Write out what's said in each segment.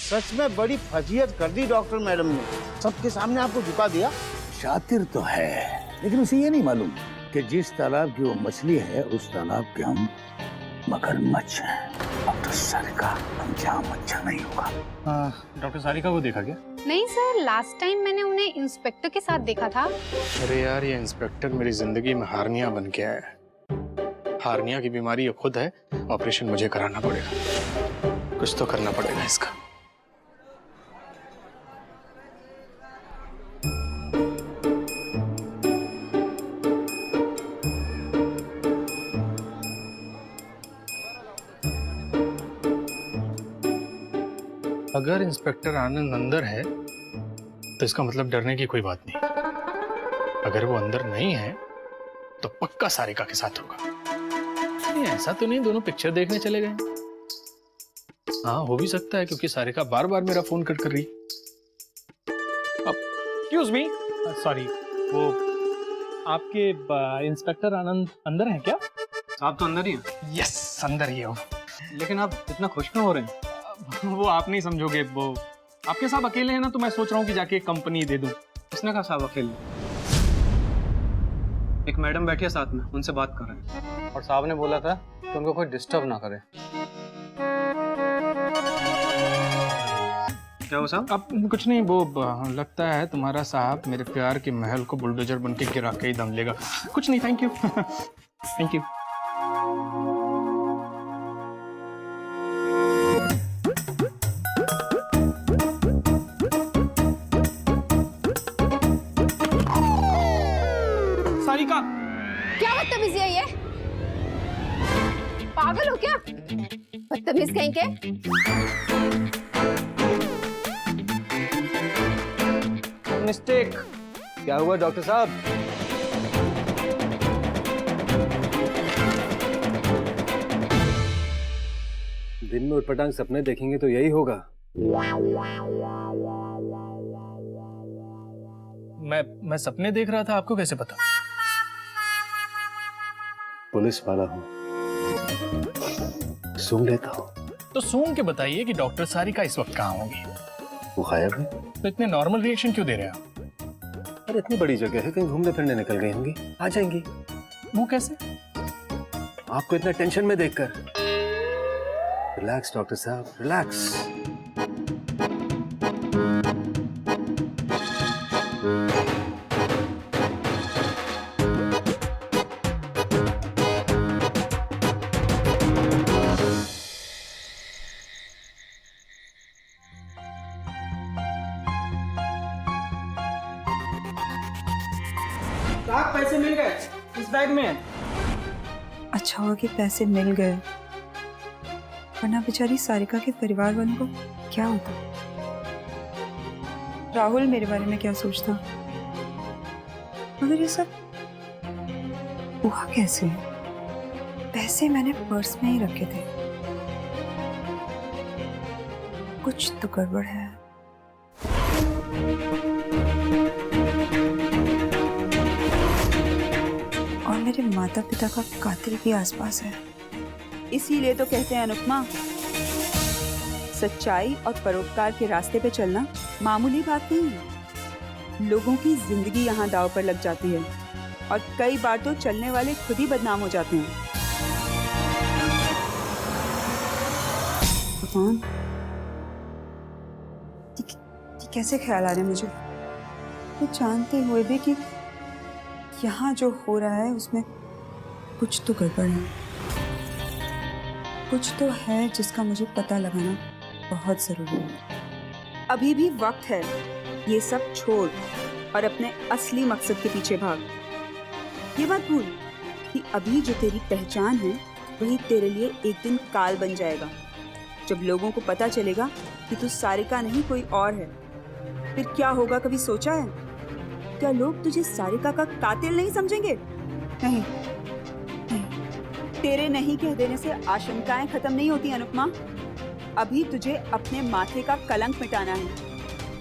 सच में बड़ी फजीहत कर दी डॉक्टर मैडम ने, सबके सामने आपको झुका दिया। शातिर तो है, लेकिन उसे ये नहीं मालूम कि जिस तालाब की वो मछली है उस तालाब के हम मगरमच्छ हैं। डॉक्टर सारिका अंजाम अच्छा नहीं होगा। डॉक्टर सारिका को देखा क्या? नहीं सर, लास्ट टाइम मैंने उन्हें इंस्पेक्टर के साथ देखा था। अरे यार, ये इंस्पेक्टर मेरी जिंदगी में हार्निया बन के आया है। हार्निया की बीमारी ये खुद है, ऑपरेशन मुझे कराना पड़ेगा। कुछ तो करना पड़ेगा इसका। अगर इंस्पेक्टर आनंद अंदर है तो इसका मतलब डरने की कोई बात नहीं। अगर वो अंदर नहीं है तो पक्का सारिका के साथ होगा। नहीं, ऐसा तो नहीं दोनों पिक्चर देखने चले गए। हाँ, हो भी सकता है क्योंकि सारिका बार बार मेरा फोन कट कर रही। एक्सक्यूज मी, सॉरी, वो आपके इंस्पेक्टर आनंद अंदर हैं क्या? आप तो अंदर ही हैं। यस, अंदर ही हो। लेकिन आप इतना खुश क्यों हो रहे हैं? वो आप नहीं समझोगे, वो आपके साथ अकेले हैं ना, तो मैं सोच रहा हूँ कि जाके एक कंपनी दे दूं। किसने कहा साहब अकेले? एक मैडम बैठी है साथ में, उनसे बात कर रहे हैं और साहब ने बोला था कि उनको कोई डिस्टर्ब ना करे। क्या हो साहब? अब कुछ नहीं, वो लगता है तुम्हारा साहब मेरे प्यार के महल को बुलडोजर बन के गिरा के ही दम लेगा। कुछ नहीं, thank you. Thank you. Sarika, क्या बदतमीजी है ये? पागल हो क्या? बदतमीज कहीं के। मिस्टेक। क्या हुआ डॉक्टर साहब? दिन में उटपटांग सपने देखेंगे तो यही होगा। मैं सपने देख रहा था, आपको कैसे पता? पुलिस वाला हूँ, सूंघ लेता हूँ। तो सूंघ के बताइए कि डॉक्टर सारिका इस वक्त कहाँ होंगी। वो गायब है। तो इतने नॉर्मल रिएक्शन क्यों दे रहे हैं आप? अरे इतनी बड़ी जगह है, कहीं घूमने फिरने निकल गई होंगी, आ जाएंगी। वो कैसे? आपको इतना टेंशन में देखकर। रिलैक्स डॉक्टर साहब, रिलैक्स। साहब पैसे मिल गए, इस बैग में है। अच्छा हुआ कि पैसे मिल गए, वरना बेचारी सारिका के परिवार वालों को क्या होता। राहुल मेरे बारे में क्या सोचता। मगर ये सब हुआ कैसे? पैसे मैंने पर्स में ही रखे थे। कुछ तो गड़बड़ है। और मेरे माता पिता का कातिल भी आसपास है। इसीलिए तो कहते हैं अनुपमा, सच्चाई और परोपकार के रास्ते पे चलना मामूली बात नहीं है। लोगों की जिंदगी यहाँ दांव पर लग जाती है और कई बार तो चलने वाले खुद ही बदनाम हो जाते हैं। भगवान, ये कैसे ख्याल आ रहे हैं मुझे, ये जानते हुए भी कि यहाँ जो हो रहा है उसमें कुछ तो गड़बड़ है। कुछ तो है जिसका मुझे पता लगाना बहुत जरूरी है। अभी भी वक्त है, ये सब छोड़ और अपने असली मकसद के पीछे भाग। ये मत भूल कि अभी जो तेरी पहचान है वही तेरे लिए एक दिन काल बन जाएगा। जब लोगों को पता चलेगा कि तू सारिका नहीं कोई और है, फिर क्या होगा कभी सोचा है? क्या लोग तुझे सारिका का कातिल नहीं समझेंगे? नहीं, नहीं। तेरे नहीं कह देने से आशंकाएं खत्म नहीं होती अनुपमा। अभी तुझे अपने माथे का कलंक मिटाना है,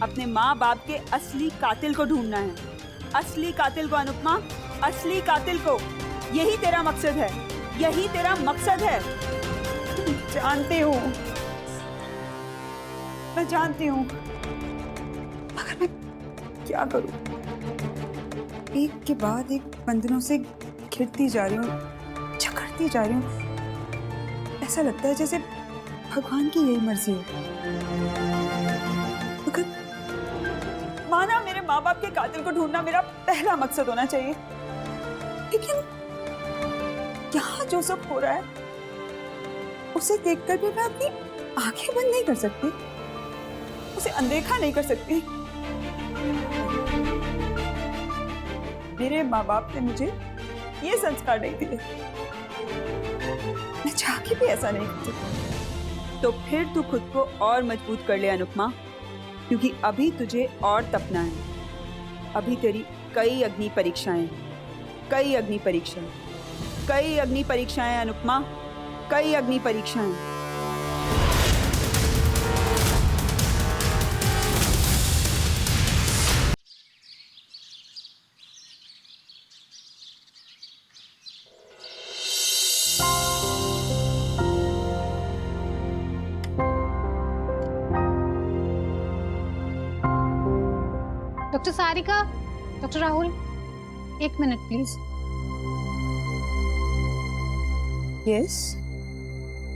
अपने माँ बाप के असली कातिल को ढूंढना है। असली कातिल को अनुपमा, असली कातिल को। यही तेरा मकसद है, यही तेरा मकसद है। जानते हो मैं जानती हूँ, मगर मैं क्या करूँ? एक के बाद एक बंधनों से घिरती जा रही हूँ, जकड़ती जा रही हूँ। ऐसा लगता है जैसे भगवान की यही मर्जी हो। मगर माना मेरे माँ बाप के कातिल को ढूंढना मेरा पहला मकसद होना चाहिए, लेकिन यहाँ जो सब हो रहा है उसे देखकर भी मैं अपनी आंखें बंद नहीं कर सकती, उसे अनदेखा नहीं कर सकती। मेरे माँ बाप ने मुझे ये संस्कार नहीं दिए, मैं चाह के भी ऐसा नहीं करती। तो फिर तू खुद को और मजबूत कर ले अनुपमा, क्योंकि अभी तुझे और तपना है। अभी तेरी कई अग्नि परीक्षाएं हैं, कई अग्नि परीक्षाएं, कई अग्नि परीक्षाएं अनुपमा, कई अग्नि परीक्षाएं। डॉक्टर सारिका, डॉक्टर राहुल, एक मिनट प्लीज। यस,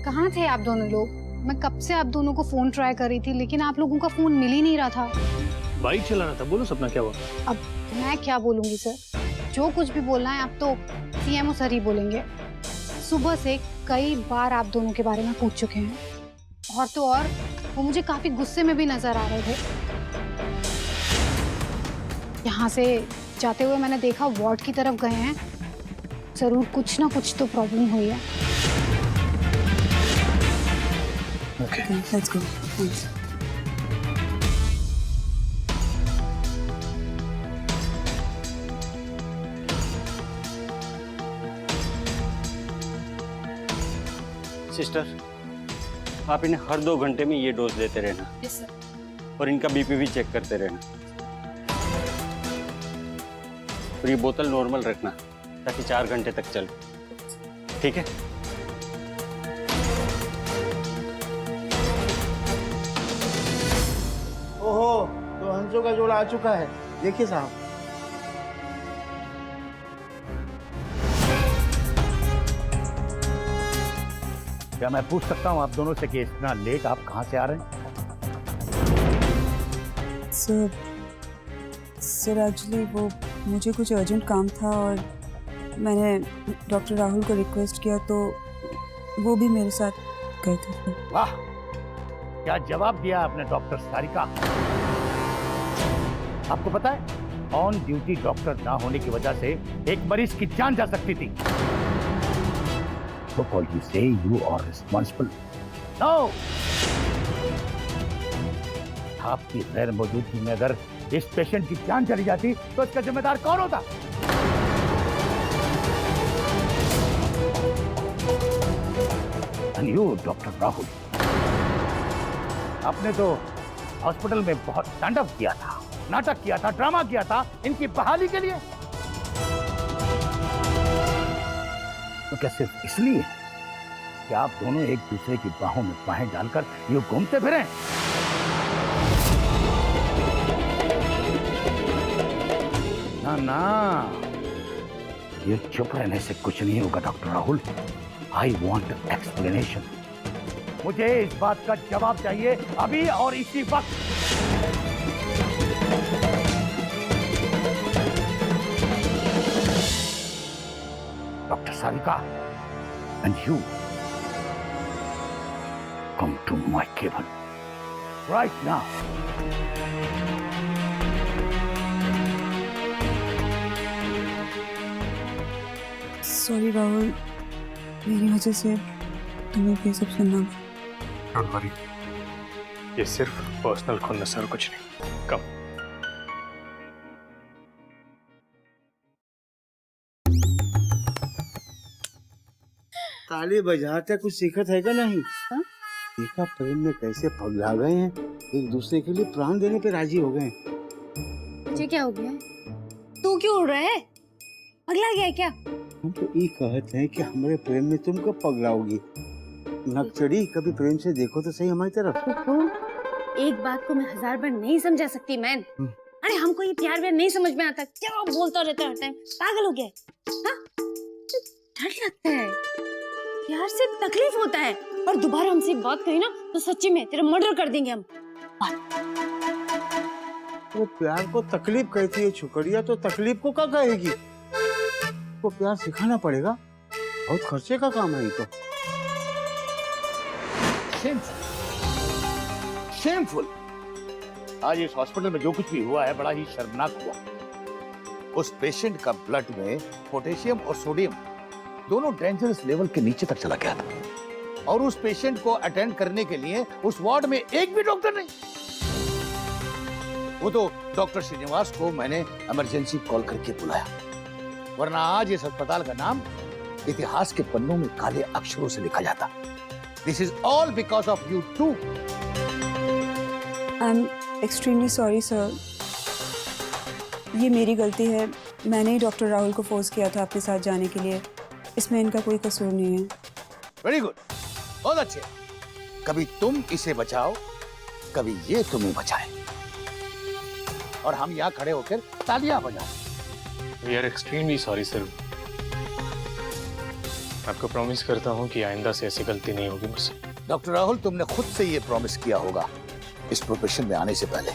कहाँ थे आप दोनों लोग? मैं कब से आप दोनों को फोन ट्राई कर रही थी, लेकिन आप लोगों का फोन मिल ही नहीं रहा था। बाइक चला रहा था। बोलो सपना, क्या हुआ? अब मैं क्या बोलूंगी सर, जो कुछ भी बोलना है आप तो सीएमओ सर ही बोलेंगे। सुबह से कई बार आप दोनों के बारे में पूछ चुके हैं, और तो और वो मुझे काफी गुस्से में भी नजर आ रहे थे। यहाँ से जाते हुए मैंने देखा वार्ड की तरफ गए हैं, जरूर कुछ ना कुछ तो प्रॉब्लम हुई है। Let's go please. सिस्टर, आप इन्हें हर 2 घंटे में ये डोज देते रहना। Yes sir. और इनका बीपी भी चेक करते रहना। और ये बोतल नॉर्मल रखना ताकि 4 घंटे तक चले, ठीक है? ओहो, तो हंसों का जोड़ा आ चुका है। देखिए साहब। क्या मैं पूछ सकता हूँ आप दोनों से कि इतना लेट आप कहाँ से आ रहे हैं? सर एक्चुअली वो मुझे कुछ अर्जेंट काम था और मैंने डॉक्टर राहुल को रिक्वेस्ट किया तो वो भी मेरे साथ गए थे। वाह, क्या जवाब दिया आपने डॉक्टर सारिका। आपको पता है ऑन ड्यूटी डॉक्टर ना होने की वजह से एक मरीज की जान जा सकती थी। So called you say you are responsible? No! आपकी गैर मौजूदगी में अगर इस पेशेंट की जान चली जाती तो इसका जिम्मेदार कौन होता? And you, डॉक्टर राहुल, आपने तो हॉस्पिटल में बहुत तांडव किया था, नाटक किया था, ड्रामा किया था इनकी बहाली के लिए। तो क्या सिर्फ इसलिए कि आप दोनों एक दूसरे की बाहों में बाहें डालकर यूं घूमते फिरें? ना ना, ये चुप रहने से कुछ नहीं होगा doctor Rahul. I want explanation. मुझे इस बात का जवाब चाहिए अभी और इसी वक्त। Doctor Sarika, and you come to my cabin right now. Sorry Rahul, मेरी वजह से तुम्हें ये सब सुनना। डोंट वरी, ये सिर्फ पर्सनल खुन्नस है और कुछ नहीं। कम। ताली बजाते कुछ सीखत है क्या नहीं? देखा प्रेम में कैसे पगला गए हैं, एक दूसरे के लिए प्राण देने पे राजी हो गए हैं। ये क्या हो गया? तू क्यों उड़ रहा है? पगला गया है क्या? हम तो ये कहते हैं कि हमारे प्रेम में तुम कब पगलाओगी। नक्चड़ी, कभी प्रेम से देखो तो सही हमारी तरफ। एक बात को मैं 1000 बार नहीं समझा सकती मैन। अरे हमको ये प्यार व्यार नहीं समझ में आता, क्या बोलता रहता है हर टाइम, पागल हो गया है? हाँ? डर लगता है, प्यार से तकलीफ होता है, और दोबारा हमसे बात कही ना तो सच्ची में तेरा मर्डर कर देंगे हम। वो प्यार को तकलीफ कहती है छुकड़िया, तो तकलीफ को क्या कहेगी? वो प्यार सिखाना पड़ेगा, बहुत खर्चे का काम है ये तो। शेमफुल। आज इस हॉस्पिटल में जो कुछ भी हुआ है बड़ा ही शर्मनाक हुआ। उस पेशेंट का ब्लड में पोटेशियम और सोडियम दोनों डेंजरस लेवल के नीचे तक चला गया था, और उस पेशेंट को अटेंड करने के लिए उस वार्ड में एक भी डॉक्टर नहीं। वो तो डॉक्टर श्रीनिवास को मैंने इमरजेंसी कॉल करके बुलाया, वरना आज इस अस्पताल का नाम इतिहास के पन्नों में काले अक्षरों से लिखा जाता। This is all because of you two. I am extremely sorry sir, ये मेरी गलती है। मैंने ही डॉक्टर राहुल को फोर्स किया था आपके साथ जाने के लिए, इसमें इनका कोई कसूर नहीं है। वेरी गुड, बहुत अच्छे। कभी तुम इसे बचाओ, कभी ये तुम्हें बचाए, और हम यहाँ खड़े होकर तालियां बजाएं। We are extremely sorry sir. आपको प्रॉमिस करता हूँ कि आइंदा से ऐसी गलती नहीं होगी मुझसे। डॉक्टर राहुल, तुमने खुद से ये प्रॉमिस किया होगा इस प्रोफेशन में आने से पहले,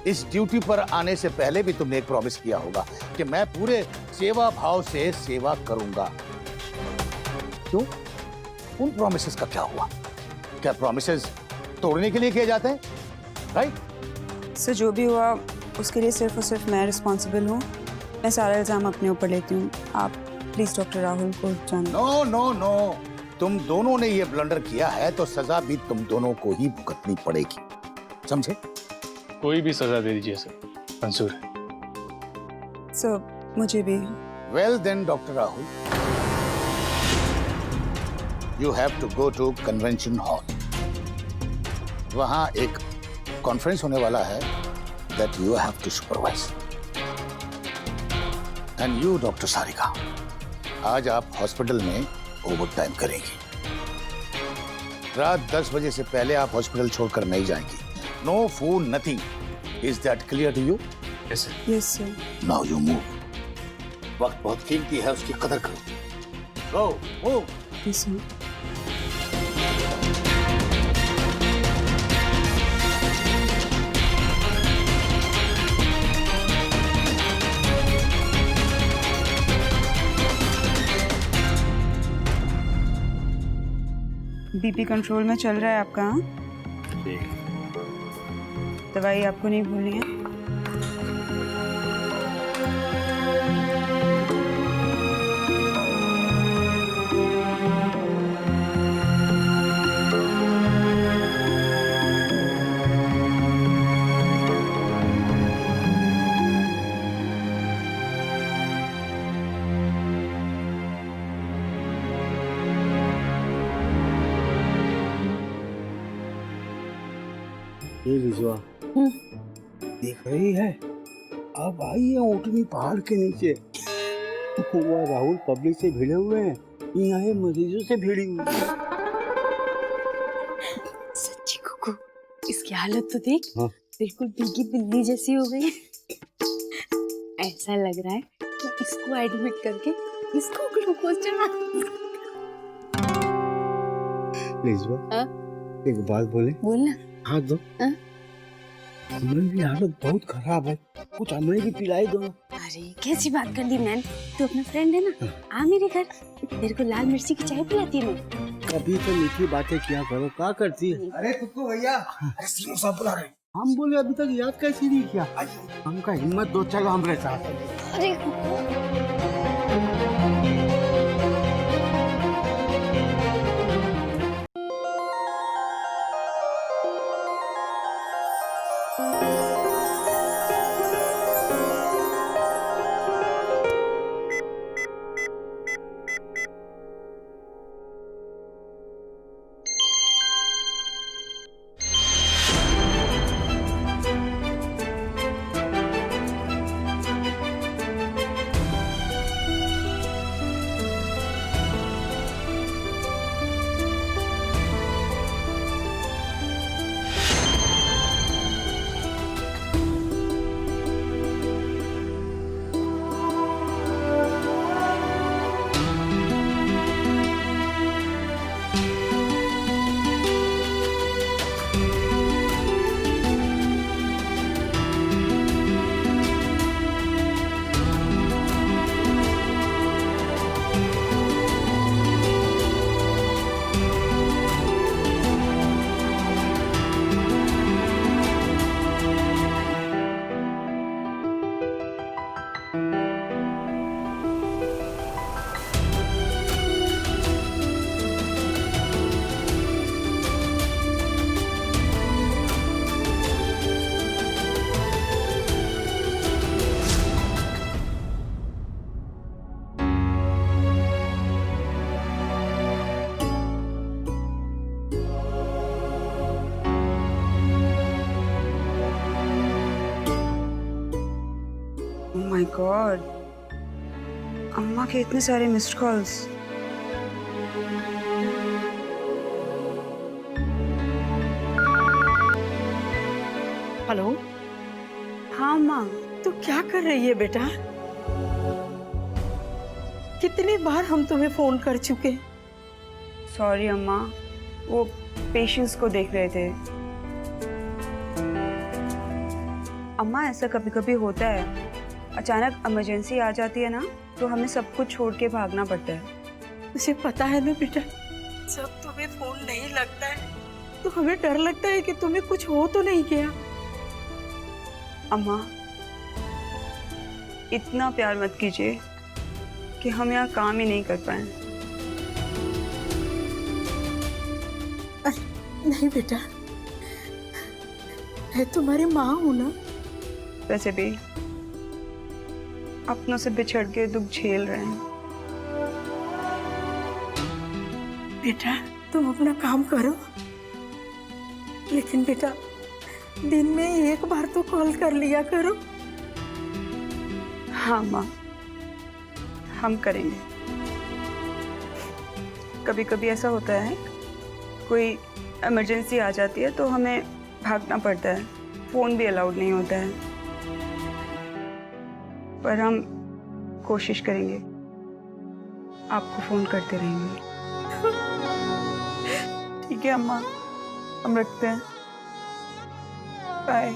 इस ड्यूटी पर आने से पहले भी तुमने एक प्रॉमिस किया होगा कि मैं पूरे सेवा भाव से सेवा करूंगा। क्यों? उन प्रोमिसेस का क्या हुआ? क्या प्रोमिसेस तोड़ने के लिए किए जाते हैं? राइट? सर जो भी हुआ उसके लिए सिर्फ और सिर्फ मैं रिस्पॉन्सिबल हूँ। मैं सारा इल्जाम अपने ऊपर लेती हूँ। आप प्लीज डॉक्टर राहुल को जाने। नो नो नो, तुम दोनों ने ये ब्लंडर किया है तो सजा भी तुम दोनों को ही भुगतनी पड़ेगी, समझे? कोई भी सजा दे दीजिए सर, मंजूर है। सर मुझे भी। Well then doctor Rahul, you have to go to convention hall. वहां एक कॉन्फ्रेंस होने वाला है that you have to supervise. And you, Dr. Sarika, आज आप हॉस्पिटल में ओवर टाइम करेंगी। रात 10 बजे से पहले आप हॉस्पिटल छोड़कर नहीं जाएंगी। No food, nothing. Is that clear to you? Yes, sir. Yes sir. Now you move. वक्त बहुत कीमती है, उसकी कदर करो। Go, move. Yes sir. BP control में चल रहा है आपका? हाँ? दवाई आपको नहीं भूलनी है। ये लिजवा देख रही है, अब आई है ऊँटनी पहाड़ के नीचे। वो राहुल पब्लिक से भिड़े हुए हैं, यहाँ है मरीजों से भिड़ी हुई है। सच्ची कुकू, इसकी हालत तो देख। हाँ। बिल्कुल बिल्ली बिल्ली जैसी हो गई। ऐसा लग रहा है कि इसको एडमिट करके इसको ग्लूकोज चढ़ा। लिजवा हाँ? एक बात बोले? बोलना। हाथ दो। हाँ? अमन की हालत बहुत खराब है, कुछ अमन की पिलाई दो। अरे कैसी बात कर दी मैन, तू अपना फ्रेंड है ना, आ मेरे घर, तेरे को लाल मिर्ची की चाय पिलाती हूँ। कभी तो मीठी बातें किया करो, क्या करती है? अरे कुकू भैया, अरे सीएम साहब बुला रहे हैं। हम बोले अभी तक याद कैसे नहीं किया? हमका हिम्मत दो, चलो हमारे साथ। अरे गॉड, अम्मा के इतने सारे मिस्ड कॉल्स। हेलो, हाँ अम्मा। तू क्या कर रही है बेटा? कितनी बार हम तुम्हें फोन कर चुके। सॉरी अम्मा, वो पेशेंट्स को देख रहे थे। अम्मा ऐसा कभी कभी होता है, अचानक इमरजेंसी आ जाती है ना, तो हमें सब कुछ छोड़ के भागना पड़ता है। तुझे पता है ना बेटा, जब तुम्हें फोन नहीं लगता है तो हमें डर लगता है कि तुम्हें कुछ हो तो नहीं गया। अम्मा, इतना प्यार मत कीजिए कि हम यहाँ काम ही नहीं कर पाए। नहीं बेटा, मैं तुम्हारी माँ हूं ना। वैसे भी अपनों से बिछड़ के दुख झेल रहे हैं। बेटा तुम अपना काम करो, लेकिन बेटा दिन में एक बार तो कॉल कर लिया करो। हाँ माँ, हम करेंगे। कभी कभी ऐसा होता है, कोई इमरजेंसी आ जाती है तो हमें भागना पड़ता है, फोन भी अलाउड नहीं होता है, पर हम कोशिश करेंगे, आपको फोन करते रहेंगे। ठीक है अम्मा, हम रखते हैं। बाय।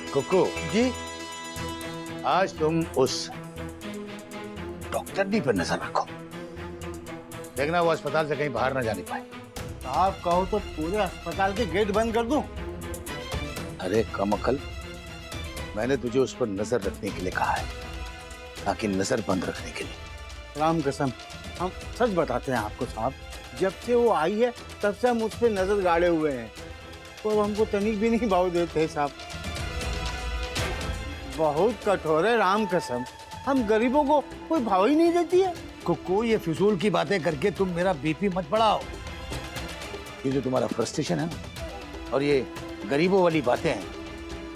कुकू जी, आज तुम उस डॉक्टरनी पर नजर रखो, देखना वो अस्पताल से कहीं बाहर ना जाने पाए। आप कहो तो पूरे अस्पताल के गेट बंद कर दूं? अरे कम अकल, मैंने तुझे उस पर नजर रखने के लिए कहा है, ताकि नजर बंद रखने के लिए। राम कसम, हम सच बताते हैं आपको साहब, जब से वो आई है तब से हम उस पर नजर गाड़े हुए हैं, तो हमको तनिक भी नहीं भाव देते हैं साहब। बहुत कठोर है राम कसम, हम गरीबों को कोई भाव ही नहीं देती है। कुकू, ये फिजूल की बातें करके तुम मेरा बीपी मत बढ़ाओ। ये जो तुम्हारा फ्रस्ट्रेशन है ना, और ये गरीबों वाली बातें हैं,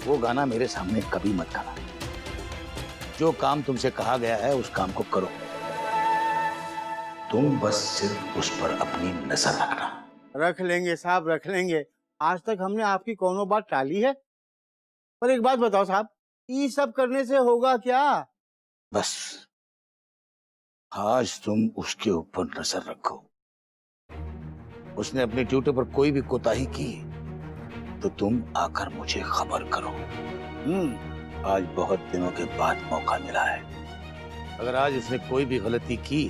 वो गाना मेरे सामने कभी मत गाना। जो काम तुमसे कहा गया है उस काम को करो, तुम बस सिर्फ उस पर अपनी नजर रखना। रख लेंगे साहब, रख लेंगे। आज तक हमने आपकी कोनो बात टाली है? पर एक बात बताओ साहब, ये सब करने से होगा क्या? बस आज तुम उसके ऊपर नजर रखो, उसने अपनी ड्यूटी पर कोई भी कोताही की तो तुम आकर मुझे खबर करो। आज बहुत दिनों के बाद मौका मिला है, अगर आज उसने कोई भी गलती की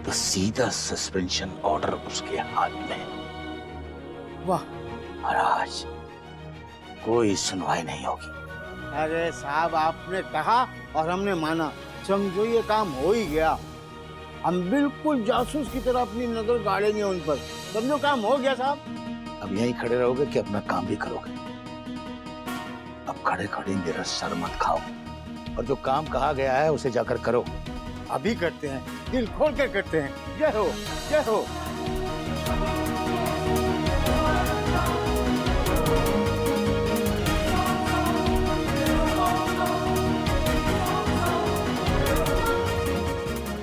तो सीधा सस्पेंशन ऑर्डर उसके हाथ में। वाह, और आज कोई सुनवाई नहीं होगी। अरे साहब, आपने कहा और हमने माना, समझो ये काम हो ही गया। हम बिल्कुल जासूस की तरह अपनी नजर गाड़ेंगे उन पर, समझो काम हो गया साहब। अब यहीं खड़े रहोगे कि अपना काम भी करोगे? अब खड़े खड़े मेरा सर मत खाओ, और जो काम कहा गया है उसे जाकर करो। अभी करते हैं, दिल खोल कर करते हैं। जय हो, जय हो।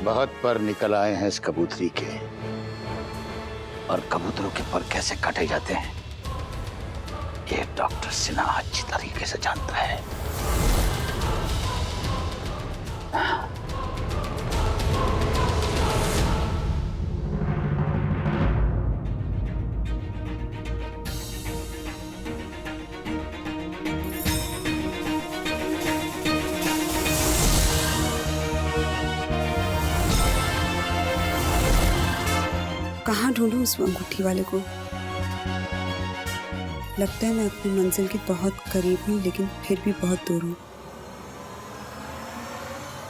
बहुत पर निकल आए हैं इस कबूतरी के, और कबूतरों के पर कैसे काटे जाते हैं ये डॉक्टर सिन्हा अच्छी तरीके से जानता है। कहाँ ढूंढूं उस अंगूठी वाले को? लगता है मैं अपनी मंजिल के बहुत करीब हूँ, लेकिन फिर भी बहुत दूर हूँ।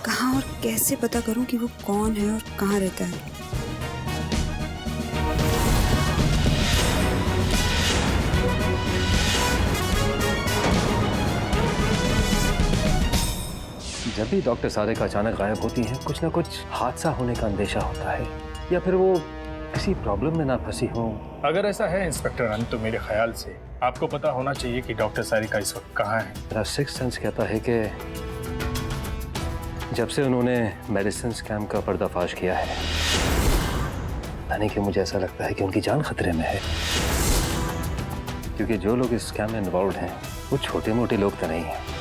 कहाँ कहाँ और कैसे पता करूं कि वो कौन है और कहाँ रहता है। जब भी डॉक्टर सारिका अचानक गायब होती हैं, कुछ ना कुछ हादसा होने का अंदेशा होता है, या फिर वो किसी प्रॉब्लम में ना फंसी हो। अगर ऐसा है इंस्पेक्टर अनंत, तो मेरे ख्याल से आपको पता होना चाहिए कि डॉक्टर सारिका इस वक्त कहाँ है। मेरा सिक्स्थ सेंस कहता है कि जब से उन्होंने मेडिसिन स्कैम का पर्दाफाश किया है, यानी कि मुझे ऐसा लगता है कि उनकी जान खतरे में है, क्योंकि जो लोग इस स्कैम में इन्वॉल्व हैं वो छोटे मोटे लोग तो नहीं हैं।